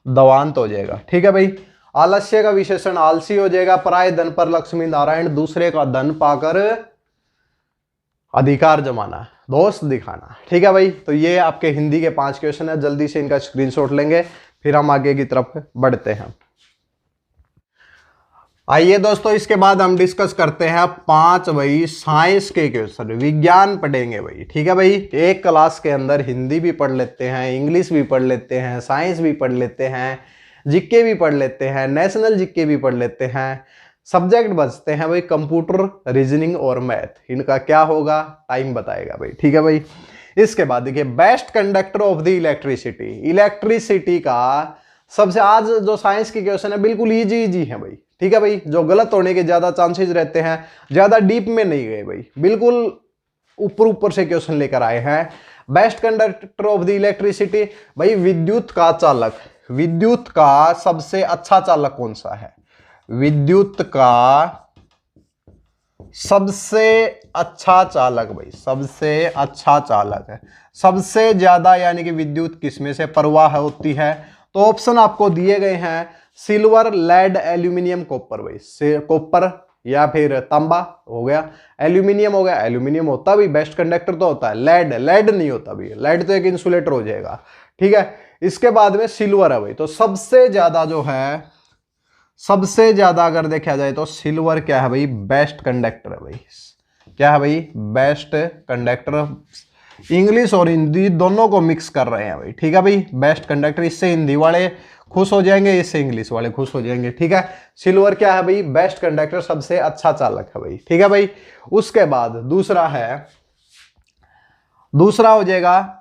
दवांत हो जाएगा। ठीक है भाई। आलस्य का विशेषण आलसी हो जाएगा। पराये धन पर लक्ष्मी नारायण, दूसरे का धन पाकर अधिकार जमाना, दोष दिखाना। ठीक है भाई। तो ये आपके हिंदी के 5 क्वेश्चन है। जल्दी से इनका स्क्रीनशॉट लेंगे, फिर हम आगे की तरफ बढ़ते हैं। आइए दोस्तों, इसके बाद हम डिस्कस करते हैं 5 भाई साइंस के क्वेश्चन, विज्ञान पढ़ेंगे भाई। ठीक है भाई। एक क्लास के अंदर हिंदी भी पढ़ लेते हैं, इंग्लिश भी पढ़ लेते हैं, साइंस भी पढ़ लेते हैं, जीके भी पढ़ लेते हैं, नेशनल जीके भी पढ़ लेते हैं। सब्जेक्ट बचते हैं भाई कंप्यूटर, रीजनिंग और मैथ। इनका क्या होगा टाइम बताएगा भाई। ठीक है भाई। इसके बाद देखिए, best conductor of the electricity, electricity का सबसे, आज जो साइंस की क्वेश्चन है बिल्कुल इजी इजी है भाई। ठीक है भाई। जो गलत होने के ज्यादा चांसेस रहते हैं, ज्यादा डीप में नहीं गए भाई, बिल्कुल ऊपर ऊपर से क्वेश्चन लेकर आए हैं। Best conductor of the electricity भाई, विद्युत का चालक, विद्युत का सबसे अच्छा चालक कौन सा है? विद्युत का सबसे अच्छा चालक भाई, सबसे अच्छा चालक है, सबसे ज्यादा यानी कि विद्युत किसमें से प्रवाह होती है? तो ऑप्शन आपको दिए गए हैं, सिल्वर, लेड, एल्यूमिनियम, कॉपर भाई। कॉपर या फिर तांबा हो गया, एल्यूमिनियम हो गया, एल्यूमिनियम होता भी बेस्ट कंडक्टर तो होता है, लेड, लेड नहीं होता भी, लेड तो एक इंसुलेटर हो जाएगा, ठीक है। इसके बाद में सिल्वर है भाई। तो सबसे ज्यादा जो है, सबसे ज्यादा अगर देखा जाए तो सिल्वर क्या है भाई? बेस्ट कंडक्टर है भाई। क्या है भाई? Best conductor. इंग्लिश और हिंदी दोनों को मिक्स कर रहे हैं भाई, ठीक है भाई। बेस्ट कंडक्टर, इससे हिंदी वाले खुश हो जाएंगे, इससे इंग्लिश वाले खुश हो जाएंगे, ठीक है। सिल्वर क्या है भाई? बेस्ट कंडक्टर, सबसे अच्छा चालक है भाई, ठीक है भाई। उसके बाद दूसरा है, दूसरा हो जाएगा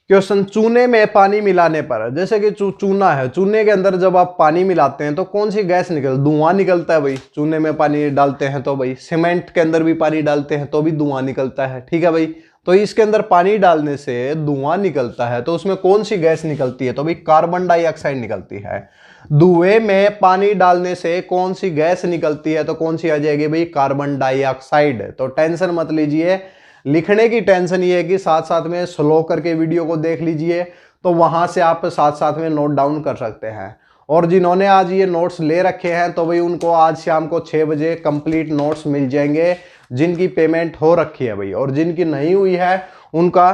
क्वेश्चन, चूने में पानी मिलाने पर, जैसे कि चूना है, चूने के अंदर जब आप पानी मिलाते हैं तो कौन सी गैस धुआं निकलता है भाई। चूने में पानी डालते हैं तो भाई, सीमेंट के अंदर भी पानी डालते हैं तो भी धुआं निकलता है, ठीक है भाई। तो इसके अंदर पानी डालने से धुआं निकलता है, तो उसमें कौन सी गैस निकलती है? तो भाई कार्बन डाइऑक्साइड निकलती है। धुएं में पानी डालने से कौन सी गैस निकलती है? तो कौन सी आ जाएगी भाई? Carbon dioxide. तो टेंशन मत लीजिए, लिखने की टेंशन ये है कि साथ साथ में स्लो करके वीडियो को देख लीजिए, तो वहां से आप साथ साथ में नोट डाउन कर सकते हैं। और जिन्होंने आज ये नोट्स ले रखे हैं तो भाई उनको आज शाम को 6 बजे कंप्लीट नोट्स मिल जाएंगे, जिनकी पेमेंट हो रखी है भाई। और जिनकी नहीं हुई है उनका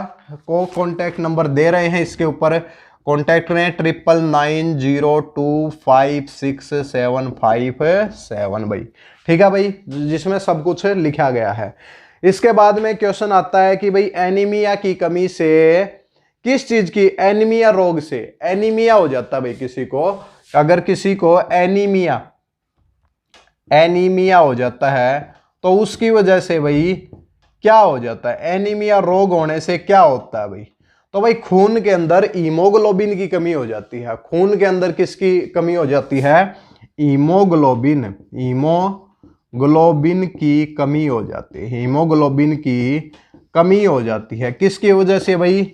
को कॉन्टैक्ट नंबर दे रहे हैं, इसके ऊपर कॉन्टैक्ट करें 9990256757 भाई, ठीक है भाई, जिसमें सब कुछ लिखा गया है। इसके बाद में क्वेश्चन आता है कि भाई एनीमिया की कमी से, किस चीज की? एनीमिया रोग से। एनीमिया हो जाता है भाई किसी को, अगर किसी को एनीमिया, एनीमिया हो जाता है तो उसकी वजह से भाई क्या हो जाता है? एनीमिया रोग होने से क्या होता है भाई? तो भाई खून के अंदर हीमोग्लोबिन की कमी हो जाती है। खून के अंदर किसकी कमी हो जाती है? हीमोग्लोबिन, हीमोग्लोबिन की कमी हो जाती है। हीमोग्लोबिन की कमी हो जाती है किसकी वजह से भाई?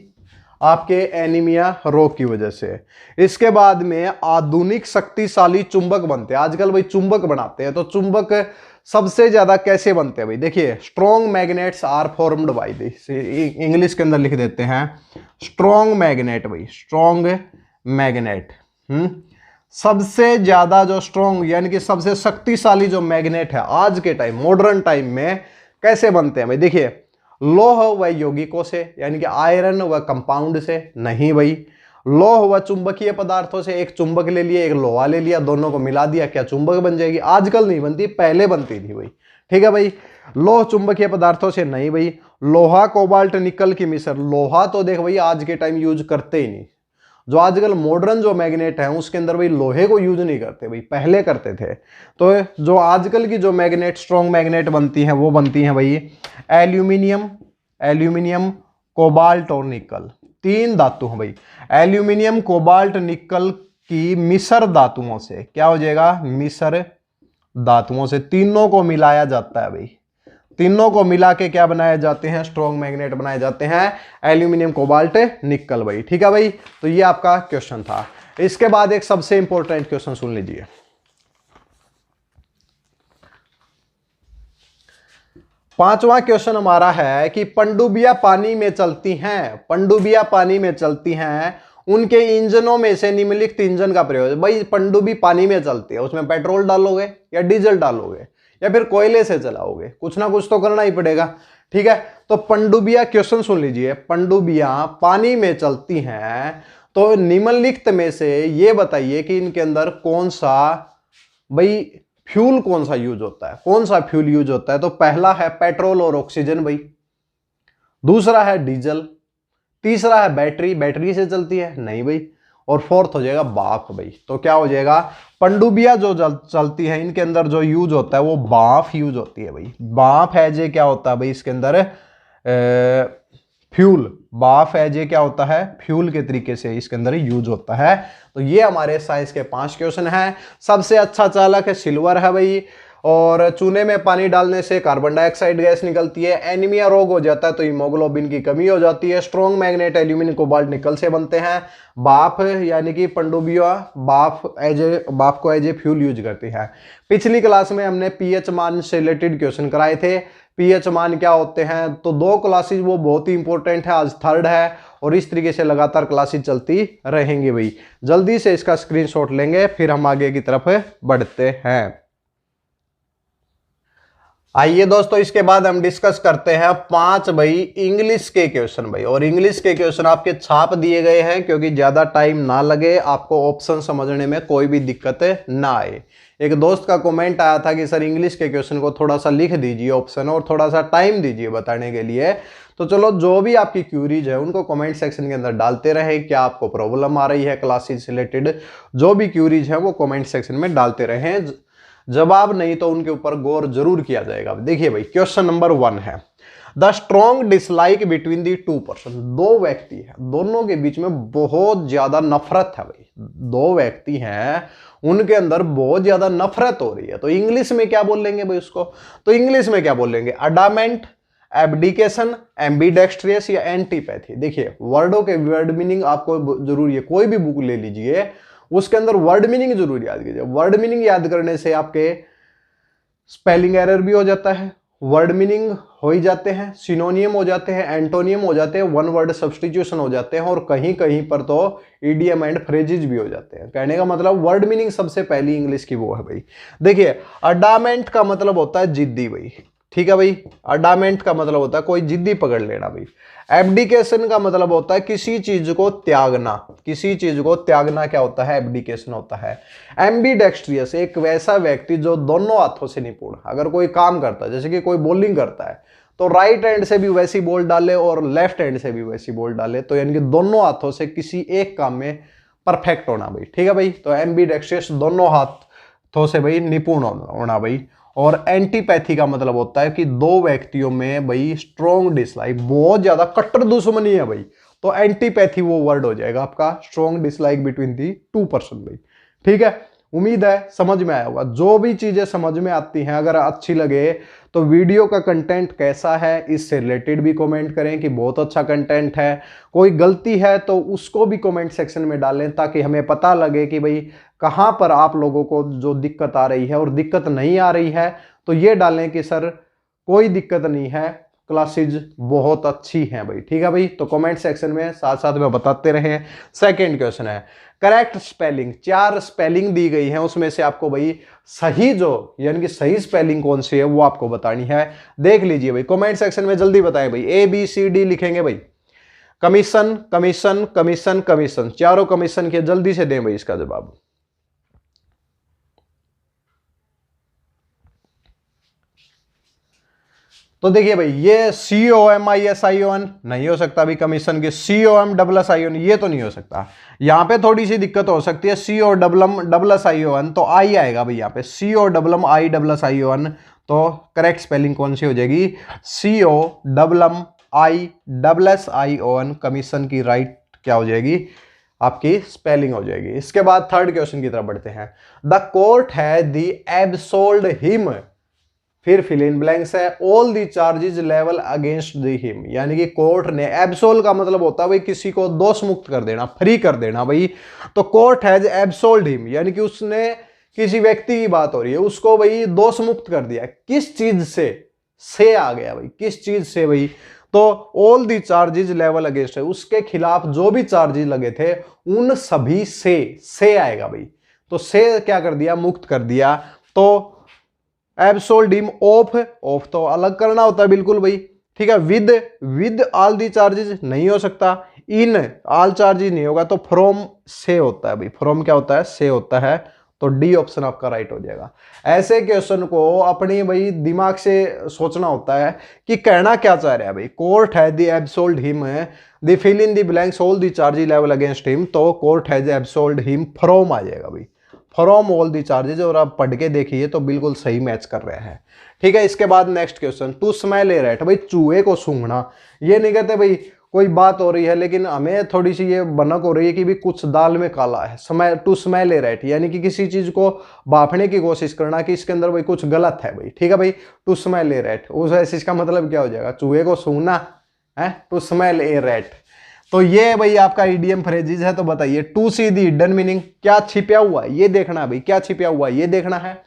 आपके एनीमिया रोग की वजह से। इसके बाद में आधुनिक शक्तिशाली चुंबक बनते हैं। आजकल भाई चुंबक बनाते हैं, तो चुंबक सबसे ज्यादा कैसे बनते हैं भाई? देखिए, strong magnets are formed by this, English के अंदर लिख देते हैं स्ट्रॉन्ग मैग्नेट भाई, स्ट्रॉन्ग मैग्नेट। सबसे ज्यादा जो स्ट्रॉन्ग यानी कि सबसे शक्तिशाली जो मैग्नेट है आज के टाइम, मॉडर्न टाइम में कैसे बनते हैं भाई? देखिए, लोह व यौगिकों से, यानी कि आयरन व कंपाउंड से नहीं भाई। लोह व चुंबकीय पदार्थों से, एक चुंबक ले लिया, एक लोहा ले लिया, दोनों को मिला दिया, क्या चुंबक बन जाएगी? आजकल नहीं बनती, पहले बनती थी भाई, ठीक है भाई। लोह चुंबकीय पदार्थों से नहीं भाई। लोहा, कोबाल्ट, निकल की मिश्र। लोहा तो देख भाई आज के टाइम यूज करते ही नहीं। जो आजकल मॉडर्न जो मैग्नेट है उसके अंदर भाई लोहे को यूज नहीं करते भाई, पहले करते थे। तो जो आजकल की जो मैग्नेट, स्ट्रॉन्ग मैग्नेट बनती हैं, वो बनती हैं भाई एल्यूमिनियम, एल्यूमिनियम, कोबाल्ट और निकल। 3 धातु हैं भाई, एल्यूमिनियम, कोबाल्ट, निकल की मिश्र धातुओं से। क्या हो जाएगा? मिश्र धातुओं से। तीनों को मिलाया जाता है भाई, तीनों को मिला के क्या बनाए जाते हैं? स्ट्रॉन्ग मैग्नेट बनाए जाते हैं, एल्यूमिनियम, कोबाल्ट, निकल भाई, ठीक है भाई। तो ये आपका क्वेश्चन था। इसके बाद एक सबसे इंपॉर्टेंट क्वेश्चन सुन लीजिए। पांचवा क्वेश्चन हमारा है कि पनडुब्बियां पानी में चलती हैं, पनडुब्बियां पानी में चलती हैं, उनके इंजनों में से निम्नलिखित इंजन का प्रयोग। भाई पनडुब्बी पानी में चलती है, उसमें पेट्रोल डालोगे या डीजल डालोगे या फिर कोयले से चलाओगे, कुछ ना कुछ तो करना ही पड़ेगा, ठीक है। तो पनडुब्बियां, क्वेश्चन सुन लीजिए, पनडुब्बियां पानी में चलती हैं, तो निम्नलिखित में से ये बताइए कि इनके अंदर कौन सा भाई फ्यूल, कौन सा यूज होता है? कौन सा फ्यूल यूज होता है? तो पहला है पेट्रोल और ऑक्सीजन भाई, दूसरा है डीजल, तीसरा है बैटरी, बैटरी से चलती है नहीं भाई, और फोर्थ हो जाएगा भाप भाई। तो क्या हो जाएगा? पनडुब्बियां जो चलती है इनके अंदर जो यूज होता है वो भाप यूज होती है भाई। भाप है जे क्या होता है भाई? इसके अंदर फ्यूल, भाप है जे क्या होता है? फ्यूल के तरीके से इसके अंदर यूज होता है। तो ये हमारे साइंस के 5 क्वेश्चन हैं। सबसे अच्छा चालक है सिल्वर है भाई, और चूने में पानी डालने से कार्बन डाइऑक्साइड गैस निकलती है। एनीमिया रोग हो जाता है तो हीमोग्लोबिन की कमी हो जाती है। Strong magnet aluminium cobalt nickel से बनते हैं। भाप यानी कि पनडुब्बियां भाप को एज ए फ्यूल यूज करती है। पिछली क्लास में हमने पीएच मान से रिलेटेड क्वेश्चन कराए थे। पीएच मान क्या होते हैं, तो 2 क्लासेज वो बहुत ही इंपॉर्टेंट है, आज थर्ड है और इस तरीके से लगातार क्लासेज चलती रहेंगी भाई। जल्दी से इसका स्क्रीनशॉट लेंगे फिर हम आगे की तरफ बढ़ते हैं। आइए दोस्तों, इसके बाद हम डिस्कस करते हैं 5 भाई इंग्लिश के क्वेश्चन भाई। और इंग्लिश के क्वेश्चन आपके छाप दिए गए हैं क्योंकि ज्यादा टाइम ना लगे, आपको ऑप्शन समझने में कोई भी दिक्कत ना आए। एक दोस्त का कमेंट आया था कि सर इंग्लिश के क्वेश्चन को थोड़ा सा लिख दीजिए ऑप्शन और थोड़ा सा टाइम दीजिए बताने के लिए। तो चलो, जो भी आपकी क्यूरीज है उनको कमेंट सेक्शन के अंदर डालते रहे। क्या आपको प्रॉब्लम आ रही है क्लासेस से रिलेटेड, जो भी क्यूरीज है वो कमेंट सेक्शन में डालते रहे। जवाब नहीं तो उनके ऊपर गौर जरूर किया जाएगा। देखिए भाई, क्वेश्चन नंबर 1 है, the strong dislike between the 2 person. 2 व्यक्ति हैं, दोनों के बीच में बहुत ज्यादा नफरत है भाई। 2 व्यक्ति हैं, उनके अंदर बहुत ज्यादा नफरत हो रही है। तो इंग्लिश में क्या बोलेंगे भाई उसको, तो इंग्लिश में क्या बोलेंगे, अडामेंट, एब्डिकेशन, एम्बीडेक्स्ट्रियस या एंटीपैथी। देखिए वर्डों के वर्ड मीनिंग आपको जरूरी है, कोई भी बुक ले लीजिए उसके अंदर वर्ड मीनिंग जरूर याद कीजिए। वर्ड मीनिंग याद करने से आपके स्पेलिंग एरर भी हो जाता है, वर्ड मीनिंग हो ही जाते हैं, सिनोनियम हो जाते हैं, एंटोनियम हो जाते हैं, वन वर्ड सब्स्टिट्यूशन हो जाते हैं और कहीं कहीं पर तो इडियम एंड फ्रेजेज भी हो जाते हैं। कहने का मतलब वर्ड मीनिंग सबसे पहली इंग्लिश की वो है भाई। देखिए अडामेंट का मतलब होता है जिद्दी भाई, ठीक है भाई। अडामेंट का मतलब होता है कोई जिद्दी पकड़ लेना भाई। एब्डिकेशन का मतलब होता है किसी चीज को त्यागना, किसी चीज को त्यागना क्या होता है, एब्डिकेशन होता है। एम्बीडेक्स्ट्रियस एक वैसा व्यक्ति जो दोनों हाथों से निपुण, अगर कोई काम करता है जैसे कि कोई बॉलिंग करता है तो राइट हैंड से भी वैसी बॉल डाले और लेफ्ट हैंड से भी वैसी बॉल डाले, तो यानी कि दोनों हाथों से किसी एक काम में परफेक्ट होना भाई, ठीक है भाई। तो एम्बीडेक्स्ट्रियस दोनों हाथों से भाई निपुण होना भाई। और एंटीपैथी का मतलब होता है कि 2 व्यक्तियों में भाई स्ट्रॉन्ग डिसलाइक, बहुत ज्यादा कट्टर दुश्मनी है भाई, तो एंटीपैथी वो वर्ड हो जाएगा आपका, strong dislike between the 2 person भाई, ठीक है। उम्मीद है समझ में आया होगा। जो भी चीजें समझ में आती हैं अगर अच्छी लगे तो वीडियो का कंटेंट कैसा है इससे रिलेटेड भी कमेंट करें कि बहुत अच्छा कंटेंट है। कोई गलती है तो उसको भी कमेंट सेक्शन में डालें ताकि हमें पता लगे कि भाई कहाँ पर आप लोगों को जो दिक्कत आ रही है, और दिक्कत नहीं आ रही है तो ये डालें कि सर कोई दिक्कत नहीं है, क्लासेज बहुत अच्छी हैं भाई, ठीक है भाई। तो कमेंट सेक्शन में साथ साथ में बताते रहें। सेकंड क्वेश्चन है करेक्ट स्पेलिंग। 4 स्पेलिंग दी गई हैं, उसमें से आपको भाई सही जो यानी कि सही स्पेलिंग कौन सी है वो आपको बतानी है। देख लीजिए भाई, कमेंट सेक्शन में जल्दी बताएं भाई। ABCD लिखेंगे भाई, कमीशन कमीशन कमीशन कमीशन, चारों कमीशन के जल्दी से दें भाई इसका जवाब। तो देखिए भाई, ये COMISION नहीं हो सकता भाई, कमीशन के COMSSION ये तो नहीं हो सकता। यहां पे थोड़ी सी दिक्कत हो सकती है, COMMISION तो आई आएगा भाई यहाँ पे, COMMISION। तो करेक्ट स्पेलिंग कौन सी हो जाएगी, COMMISSION, कमीशन की राइट क्या हो जाएगी आपकी स्पेलिंग हो जाएगी। इसके बाद थर्ड क्वेश्चन की तरफ बढ़ते हैं। द कोर्ट है दी एब्सोल्ड हिम, फिर फिल इन ब्लैंक्स है, all the charges level against the him, यानी कि कोर्ट ने, एब्सोल का मतलब होता है भाई किसी को दोष मुक्त कर देना, फ्री कर देना भाई। तो कोर्ट हैज एब्सोल्ड हिम यानी कि उसने, किसी व्यक्ति की बात हो रही है, उसको भाई दोष मुक्त कर दिया। किस चीज से आ गया भाई, किस चीज से भाई, तो all the charges level against है, उसके खिलाफ जो भी चार्जेस लगे थे उन सभी से आएगा भाई। तो से क्या कर दिया, मुक्त कर दिया। तो एब्सोल्ड हिम ऑफ तो अलग करना होता है बिल्कुल भाई, ठीक है। विद ऑल दी चार्जेस नहीं हो सकता, इन ऑल चार्जेस नहीं होगा, तो फ्रॉम से होता है भाई। फ्रॉम क्या होता है, से होता है। तो डी ऑप्शन आपका राइट हो जाएगा। ऐसे क्वेश्चन को अपनी भाई दिमाग से सोचना होता है कि कहना क्या चाह रहा है भाई। कोर्ट है the absolved him, the fill in the blanks all the charges level against him, तो court has absolved him from आ जाएगा भाई, फ्रॉम ऑल दी चार्जेज। और आप पढ़ के देखिए तो बिल्कुल सही मैच कर रहे हैं, ठीक है। इसके बाद next question, to smell a rat, भाई चूहे को सूंघना। ये नहीं कहते भाई कोई बात हो रही है, लेकिन हमें थोड़ी सी ये भनक हो रही है कि भी कुछ दाल में काला है। समय टू स्मेल ए रैट, यानी कि किसी चीज को भापने की कोशिश करना कि इसके अंदर भाई कुछ गलत है भाई, ठीक है भाई। टू स्मेल ए रैट, उस ऐसे इसका मतलब क्या हो जाएगा, चूहे को सूंघना है, टू स्मेल ए रैट। तो ये भाई आपका ईडीएम फ्रेजेज है। तो बताइए to see the hidden meaning, क्या छिपा हुआ है ये देखना है भाई, क्या छिपा हुआ है ये देखना है।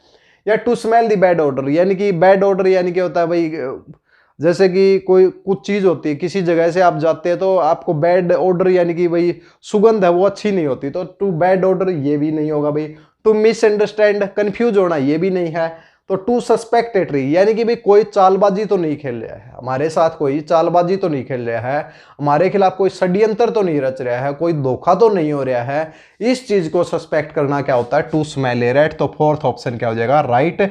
या to smell the bad order, यानी कि बैड ऑर्डर यानी क्या होता है भाई, जैसे कि कोई कुछ चीज होती है, किसी जगह से आप जाते हैं तो आपको बैड ऑर्डर यानी कि भाई सुगंध है वो अच्छी नहीं होती, तो टू बैड ऑर्डर ये भी नहीं होगा भाई। टू मिसअंडरस्टैंड, कंफ्यूज होना, ये भी नहीं है। तो टू सस्पेक्टेटरी, यानी कि भाई कोई चालबाजी तो नहीं खेल रहा है हमारे साथ, कोई चालबाजी तो नहीं खेल रहा है हमारे खिलाफ, कोई षड्यंत्र तो नहीं रच रहा है, कोई धोखा तो नहीं हो रहा है। इस चीज को सस्पेक्ट करना क्या होता है, टू स्मेल ए रैट। तो फोर्थ ऑप्शन क्या हो जाएगा, right.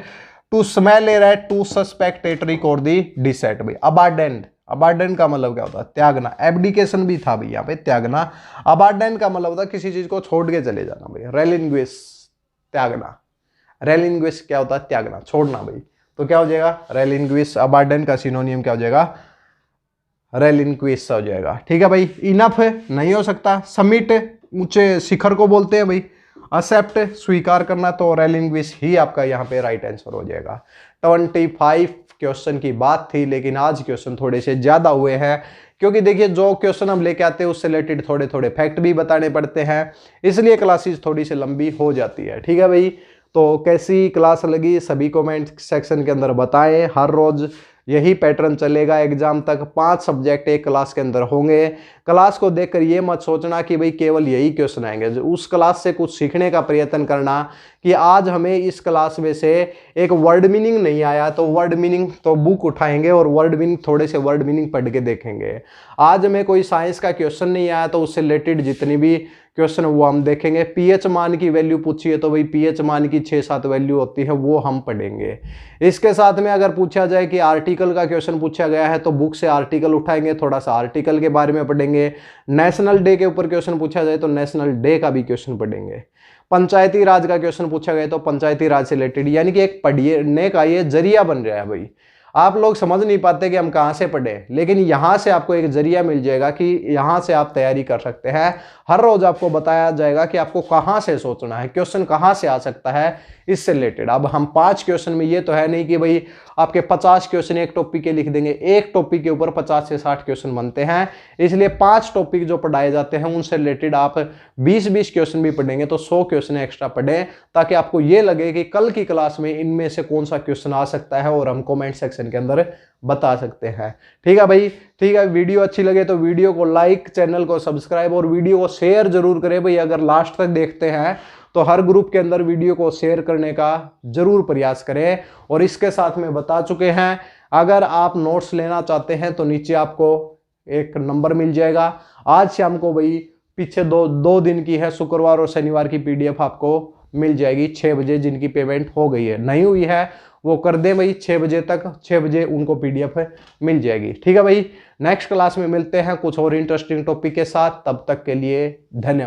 To smell a rat, to suspect treachery or the deceit भाई। अबांडन, अबांडन का मतलब क्या होता है, त्यागना। एब्डिकेशन भी था भाई यहाँ पे, त्यागना। अबांडन का मतलब होता है किसी चीज को छोड़ के चले जाना भाई। रेलिंग्विश, त्यागना। रेलिंग्विश क्या होता है, त्यागना, छोड़ना भाई। तो क्या हो जाएगा, रेलिंग्विश। अबांडन का सिनोनियम क्या हो जाएगा, रेलिंक्विश हो जाएगा, ठीक है भाई। इनफ है, नहीं हो सकता। समिट, ऊंचे शिखर को बोलते हैं भाई। एक्सेप्ट, स्वीकार करना, तो रेलिंग्विश ही आपका यहाँ पे राइट आंसर हो जाएगा। 25 क्वेश्चन की बात थी, लेकिन आज क्वेश्चन थोड़े से ज्यादा हुए हैं, क्योंकि देखिए जो क्वेश्चन हम लेके आते हैं उससे रिलेटेड थोड़े थोड़े फैक्ट भी बताने पड़ते हैं, इसलिए क्लासेस थोड़ी सी लंबी हो जाती है, ठीक है भाई। तो कैसी क्लास लगी सभी कमेंट सेक्शन के अंदर बताएं। हर रोज यही पैटर्न चलेगा एग्जाम तक, 5 सब्जेक्ट एक क्लास के अंदर होंगे। क्लास को देखकर ये मत सोचना कि भाई केवल यही क्वेश्चन आएंगे, उस क्लास से कुछ सीखने का प्रयत्न करना कि आज हमें इस क्लास में से एक वर्ड मीनिंग नहीं आया तो वर्ड मीनिंग तो बुक उठाएंगे और वर्ड मीनिंग, थोड़े से वर्ड मीनिंग पढ़ के देखेंगे। आज हमें कोई साइंस का क्वेश्चन नहीं आया तो उससे रिलेटेड जितनी भी क्वेश्चन वो हम देखेंगे। पीएच मान की वैल्यू पूछी है तो भाई पीएच मान की 6-7 वैल्यू होती है, वो हम पढ़ेंगे। इसके साथ में अगर पूछा जाए कि आर्टिकल का क्वेश्चन पूछा गया है तो बुक से आर्टिकल उठाएंगे, थोड़ा सा आर्टिकल के बारे में पढ़ेंगे। नेशनल डे के ऊपर क्वेश्चन पूछा जाए तो नेशनल डे का भी क्वेश्चन पढ़ेंगे। पंचायती राज का क्वेश्चन पूछा गया तो पंचायती राज से रिलेटेड, यानी कि एक पढ़ने का ये जरिया बन रहा है भाई। आप लोग समझ नहीं पाते कि हम कहाँ से पढ़े, लेकिन यहाँ से आपको एक जरिया मिल जाएगा कि यहाँ से आप तैयारी कर सकते हैं। हर रोज आपको बताया जाएगा कि आपको कहाँ से सोचना है, क्वेश्चन कहाँ से आ सकता है इससे रिलेटेड। अब हम 5 क्वेश्चन में ये तो है नहीं कि भाई आपके 50 क्वेश्चन एक टॉपिक के लिख देंगे, एक टॉपिक के ऊपर 50 से 60 क्वेश्चन बनते हैं, इसलिए 5 टॉपिक जो पढ़ाए जाते हैं उनसे रिलेटेड आप 20-20 क्वेश्चन भी पढ़ेंगे तो 100 क्वेश्चन एक्स्ट्रा पढ़ें, ताकि आपको ये लगे कि कल की क्लास में इनमें से कौन सा क्वेश्चन आ सकता है और हम कमेंट सेक्शन के अंदर बता सकते हैं। ठीक है भाई, ठीक है। वीडियो अच्छी लगे तो वीडियो को लाइक, चैनल को सब्सक्राइब और वीडियो को शेयर जरूर करें भाई। अगर लास्ट तक देखते हैं तो हर ग्रुप के अंदर वीडियो को शेयर करने का जरूर प्रयास करें। और इसके साथ में बता चुके हैं, अगर आप नोट्स लेना चाहते हैं तो नीचे आपको एक नंबर मिल जाएगा। आज शाम को भाई पीछे दो दिन की है, शुक्रवार और शनिवार की पीडीएफ आपको मिल जाएगी 6 बजे। जिनकी पेमेंट हो गई है, नहीं हुई है वो कर दें भाई 6 बजे तक, 6 बजे उनको पीडीएफ मिल जाएगी। ठीक है भाई, नेक्स्ट क्लास में मिलते हैं कुछ और इंटरेस्टिंग टॉपिक के साथ, तब तक के लिए धन्यवाद।